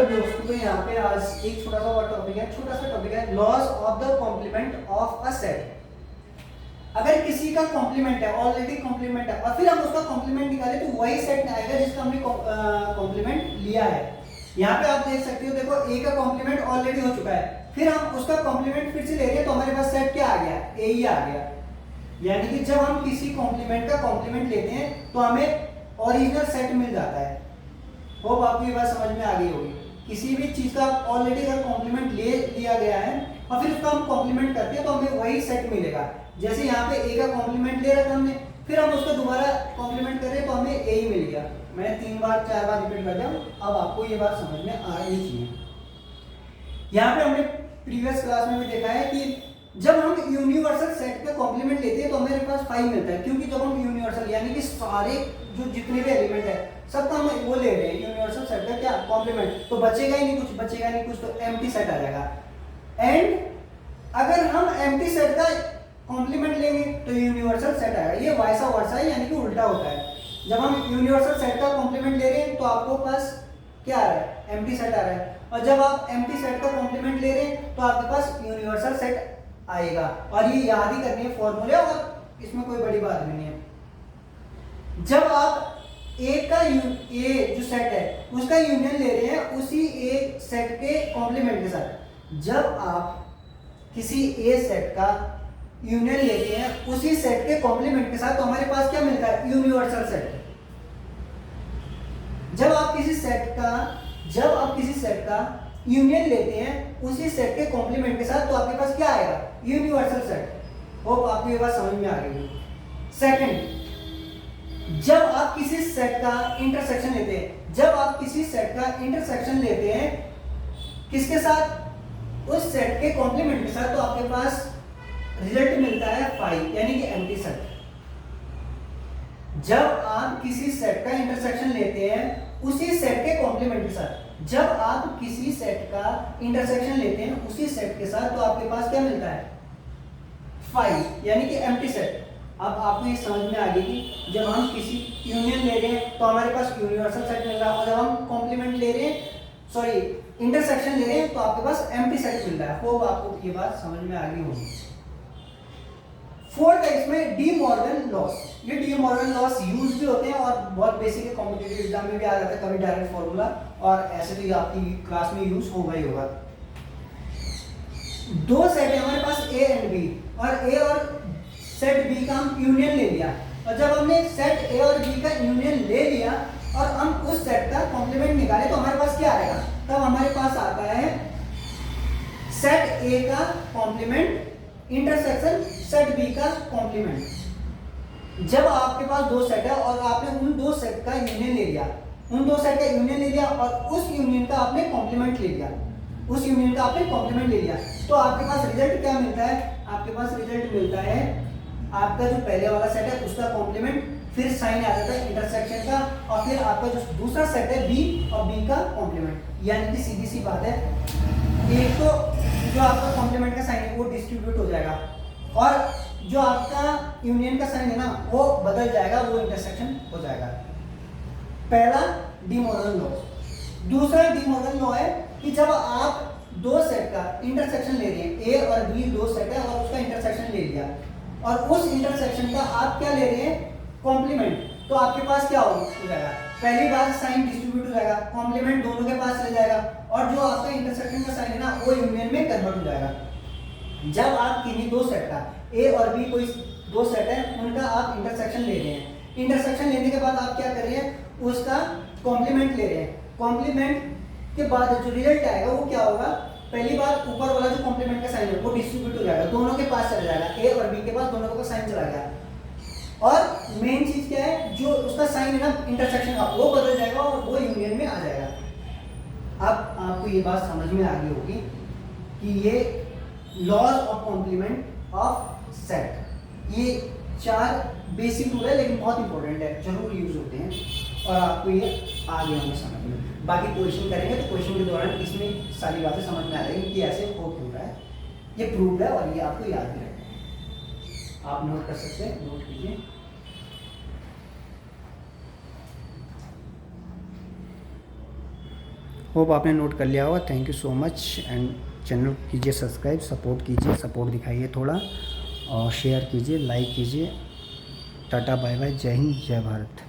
दोस्तों, तो यहाँ पे आज एक छोटा सा और टॉपिक है, छोटा सा टॉपिक है laws of the complement of a set. अगर किसी का कॉम्प्लीमेंट है, ऑलरेडी कॉम्प्लीमेंट है, और फिर हम उसका कॉम्प्लीमेंट निकाले तो वही सेट आएगा जिसका हमने कॉम्प्लीमेंट लिया है। यहाँ पे आप देख सकते हो, देखो ए का कॉम्प्लीमेंट ऑलरेडी हो चुका है, फिर हम उसका कॉम्प्लीमेंट फिर से ले रहे हैं तो हमारे पास सेट क्या आ गया, ए ही आ गया। यानी कि जब हम किसी कॉम्प्लीमेंट का कॉम्प्लीमेंट लेते हैं तो हमें ओरिजिनल सेट मिल जाता है। होप आपको ये बात समझ में आ गई होगी। किसी भी चीज का ऑलरेडी अगर कॉम्प्लीमेंट ले लिया गया है और फिर उसका हम कॉम्प्लीमेंट करते हैं तो हमें वही सेट मिलेगा। जैसे यहाँ पे ए का कॉम्प्लीमेंट ले रखा हमने, फिर हम उसका दोबारा कॉम्प्लीमेंट कर रहे हैं तो हमें ए ही मिल गया। मैंने 3 बार 4 बार रिपीट कर दिया, अब आपको ये बात समझ में आ रही चाहिए। यहाँ पे हमने प्रीवियस क्लास में भी देखा है कि जब हम यूनिवर्सल सेट का कॉम्प्लीमेंट लेते हैं तो हमारे पास 5 मिलता है, क्योंकि जब हम यूनिवर्सल यानी कि सारे जो जितने भी एलिमेंट है सबका हम वो ले रहे हैं यूनिवर्सल सेट का क्या कॉम्प्लीमेंट, तो बचेगा ही नहीं कुछ, बचेगा नहीं कुछ, तो एम्प्टी सेट आ जाएगा। एंड अगर हम एम्प्टी सेट का कॉम्प्लीमेंट लेंगे तो यूनिवर्सल सेट आएगा। ये वाइसा वर्सा है, यानी कि उल्टा होता है। जब हम यूनिवर्सल सेट का कॉम्प्लीमेंट ले रहे हैं तो आपको पास क्या आ रहा है, एम्प्टी सेट आ रहा है, और जब आप एम्प्टी सेट का कॉम्प्लीमेंट ले रहे हैं तो आपके पास यूनिवर्सल सेट आएगा। और ये याद ही करनी है फॉर्मूले, और इसमें कोई बड़ी बात भी नहीं है। जब आप ए जो सेट है उसका यूनियन ले रहे हैं उसी ए सेट के कॉम्प्लीमेंट के साथ, जब आप किसी ए सेट का यूनियन लेते हैं उसी सेट के कॉम्प्लीमेंट के साथ, तो हमारे पास क्या मिलता है, यूनिवर्सल सेट। जब आप किसी सेट का यूनियन लेते हैं उसी सेट के कॉम्प्लीमेंट के साथ, तो आपके पास क्या आएगा, यूनिवर्सल सेट। होप आपको ये बात समझ में आ गई। सेकंड, जब आप किसी सेट का इंटरसेक्शन लेते हैं, किसके साथ, उस सेट के कॉम्प्लीमेंट के साथ, तो आपके पास रिजल्ट मिलता है 5, यानी कि एम्प्टी सेट। जब आप किसी सेट का इंटरसेक्शन लेते हैं उसी सेट के कॉम्प्लीमेंट के साथ, उसी सेट के साथ, तो आपके पास क्या मिलता है, 5, यानी कि एम्प्टी सेट। अब आपको ये समझ में आ गई कि जब हम किसी यूनियन ले रहे हैं तो हमारे पास यूनिवर्सल सेट मिल रहा है, और जब हम कॉम्प्लीमेंट ले रहे हैं, सॉरी इंटरसेक्शन ले रहे हैं, तो आपके पास एम्प्टी सेट मिल रहा है। होप आपको ये बात समझ में आ गई होगी। फोर्थ है इसमें डी मॉर्गन लॉस। ये डी मॉर्गन लॉस यूज भी होते हैं और बहुत बेसिक है, कॉम्पिटिटिव एग्जाम में भी आ जाता है कभी डायरेक्ट फॉर्मूला, और ऐसे तो ये आपकी क्लास में यूज होगा ही होगा। दो सेट है हमारे पास ए एंड बी, और ए और सेट बी का हम यूनियन ले लिया, और जब हमने सेट ए और बी का यूनियन ले लिया और हम उस सेट का कॉम्प्लीमेंट निकाले, तो हमारे पास क्या आएगा, तब हमारे पास आता है सेट ए का कॉम्प्लीमेंट इंटरसेक्शन सेट बी का कॉम्प्लीमेंट। जब आपके पास दो सेट है और आपने उन दो सेट का यूनियन ले लिया, और उस यूनियन का आपने कॉम्प्लीमेंट ले लिया, तो आपके पास रिजल्ट क्या मिलता है, आपके पास रिजल्ट मिलता है आपका जो पहले वाला सेट है उसका कॉम्प्लीमेंट, फिर साइन आ जाता है इंटरसेक्शन का, और फिर आपका जो दूसरा सेट है बी और बी का कॉम्प्लीमेंट। यानी कि सीधी सी बात है, एक तो जो आपका कॉम्प्लीमेंट का साइन है वो डिस्ट्रीब्यूट हो जाएगा, और जो आपका यूनियन का साइन है ना वो बदल जाएगा, वो इंटरसेक्शन हो जाएगा। पहला डी मॉर्गन लॉ। दूसरा डी मॉर्गन लॉ है कि जब आप दो सेट का इंटरसेक्शन ले रहे हैं, ए और बी दो सेट है और उसका इंटरसेक्शन ले लिया, और उस इंटरसेक्शन का आप क्या ले रहे हैं, कॉम्प्लीमेंट, तो आपके पास क्या हो जाएगा, पहली बार साइन डिस्ट्रीब्यूट हो जाएगा, कॉम्प्लीमेंट दोनों के पास चले जाएगा, और जो आपका इंटरसेक्शन का साइन है ना वो यूनियन में कन्वर्ट हो जाएगा। जब आप किन्हीं दो सेट का ए और बी कोई दो सेट है उनका आप इंटरसेक्शन ले रहे हैं, इंटरसेक्शन लेने के बाद आप क्या कर रहे हैं, उसका कॉम्प्लीमेंट ले रहे हैं, कॉम्प्लीमेंट के बाद जो रिजल्ट आएगा वो क्या होगा, पहली बार ऊपर वाला जो कॉम्प्लीमेंट का साइन है वो डिस्ट्रीब्यूट हो जाएगा, दोनों के पास चला जाएगा, ए और बी के पास दोनों का साइन चला गया, और मेन चीज क्या है, जो उसका साइन है ना इंटरसेक्शन का वो बदल जाएगा और वो यूनियन में आ जाएगा। अब आपको ये बात समझ में आ गई होगी कि ये laws of complement of set, ये 4 बेसिक रूल है लेकिन बहुत इंपॉर्टेंट है, जरूर यूज होते हैं, और आपको ये आ गया होंगे समझ में। बाकी क्वेश्चन करेंगे तो क्वेश्चन के दौरान इसमें सारी बातें समझ में आ जाएंगी कि ऐसे हो क्यों रहा है, ये प्रूव्ड है और ये आपको याद भी रखना है। आप नोट कर सकते हैं, नोट कीजिए। होप आपने नोट कर लिया होगा। Thank you so much and channel कीजिए सब्सक्राइब, सपोर्ट कीजिए, सपोर्ट दिखाइए थोड़ा और शेयर कीजिए, लाइक कीजिए। टाटा बाय बाय, जय हिंद जय भारत।